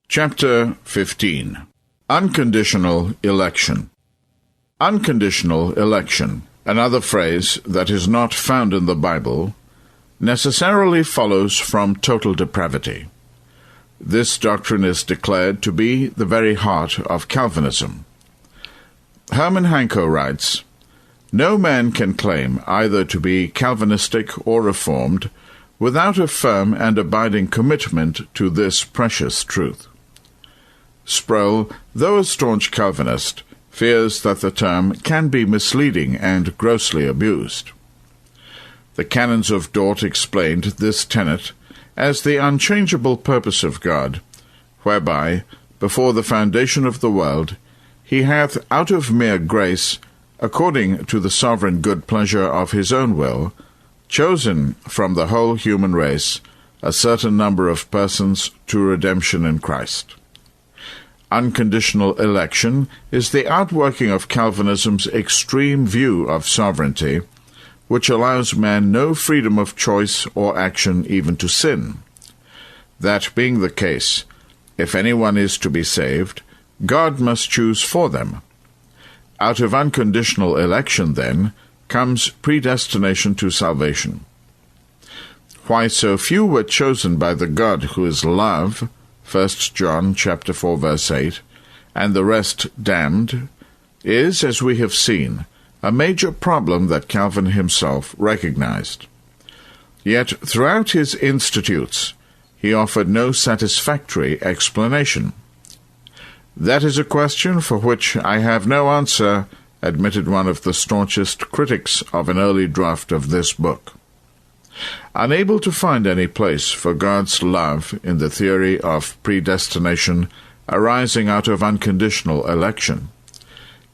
Chapter 15. Unconditional Election. Unconditional election, another phrase that is not found in the Bible, necessarily follows from total depravity. This doctrine is declared to be the very heart of Calvinism. Herman Hanko writes, "No man can claim either to be Calvinistic or Reformed without a firm and abiding commitment to this precious truth." Sproul, though a staunch Calvinist, fears that the term can be misleading and grossly abused. The Canons of Dort explained this tenet as the unchangeable purpose of God, whereby, before the foundation of the world, he hath out of mere grace, according to the sovereign good pleasure of his own will, chosen from the whole human race a certain number of persons to redemption in Christ. Unconditional election is the outworking of Calvinism's extreme view of sovereignty, which allows man no freedom of choice or action even to sin. That being the case, if anyone is to be saved, God must choose for them. Out of unconditional election, then, comes predestination to salvation. Why so few were chosen by the God who is love, 1 John chapter 4, verse 8, and the rest damned, is, as we have seen, a major problem that Calvin himself recognized. Yet throughout his Institutes, he offered no satisfactory explanation. "That is a question for which I have no answer," admitted one of the staunchest critics of an early draft of this book. Unable to find any place for God's love in the theory of predestination arising out of unconditional election,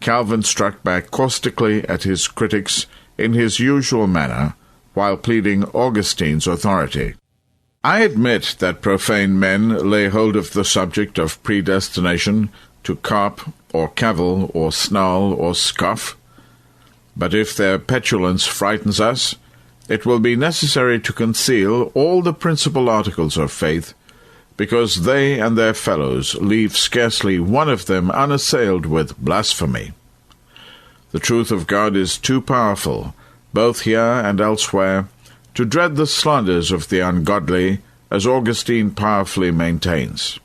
Calvin struck back caustically at his critics in his usual manner while pleading Augustine's authority. "I admit that profane men lay hold of the subject of predestination to carp or cavil or snarl or scoff, but if their petulance frightens us, it will be necessary to conceal all the principal articles of faith, because they and their fellows leave scarcely one of them unassailed with blasphemy. The truth of God is too powerful, both here and elsewhere, to dread the slanders of the ungodly, as Augustine powerfully maintains.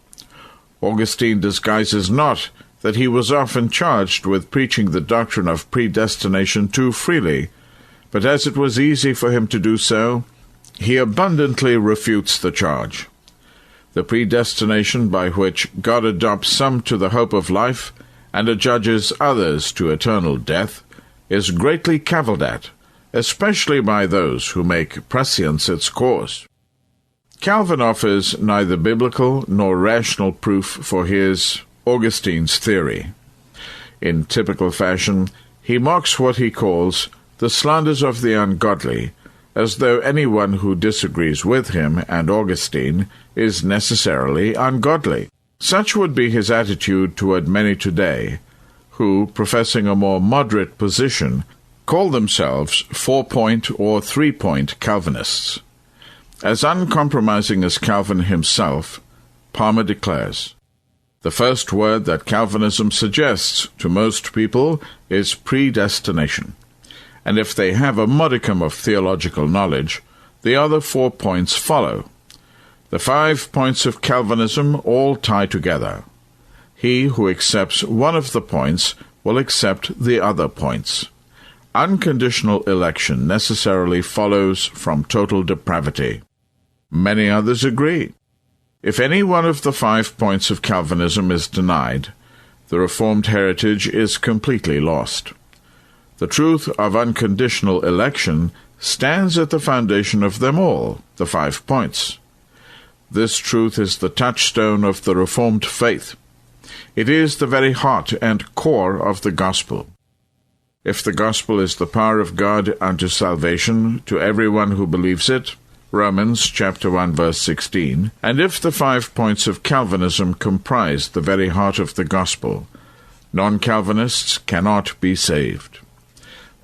Augustine disguises not that he was often charged with preaching the doctrine of predestination too freely, but as it was easy for him to do so, he abundantly refutes the charge. The predestination by which God adopts some to the hope of life and adjudges others to eternal death is greatly cavilled at, especially by those who make prescience its cause. Calvin offers neither biblical nor rational proof for his, Augustine's, theory. In typical fashion, he mocks what he calls the slanders of the ungodly, as though anyone who disagrees with him and Augustine is necessarily ungodly. Such would be his attitude toward many today, who, professing a more moderate position, call themselves 4-point or 3-point Calvinists. As uncompromising as Calvin himself, Palmer declares, "The first word that Calvinism suggests to most people is predestination, and if they have a modicum of theological knowledge, the other 4 points follow. The 5 points of Calvinism all tie together. He who accepts one of the points will accept the other points. Unconditional election necessarily follows from total depravity." Many others agree. If any one of the 5 points of Calvinism is denied, the Reformed heritage is completely lost. The truth of unconditional election stands at the foundation of them all, the 5 points. This truth is the touchstone of the Reformed faith. It is the very heart and core of the gospel. If the gospel is the power of God unto salvation to everyone who believes it, Romans chapter 1 verse 16, and if the 5 points of Calvinism comprise the very heart of the gospel, non-Calvinists cannot be saved.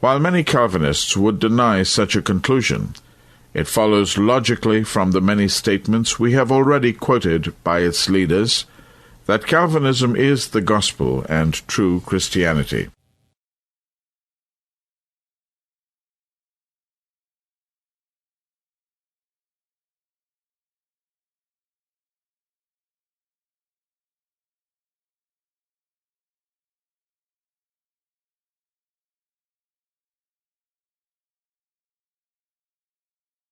While many Calvinists would deny such a conclusion, it follows logically from the many statements we have already quoted by its leaders that Calvinism is the gospel and true Christianity.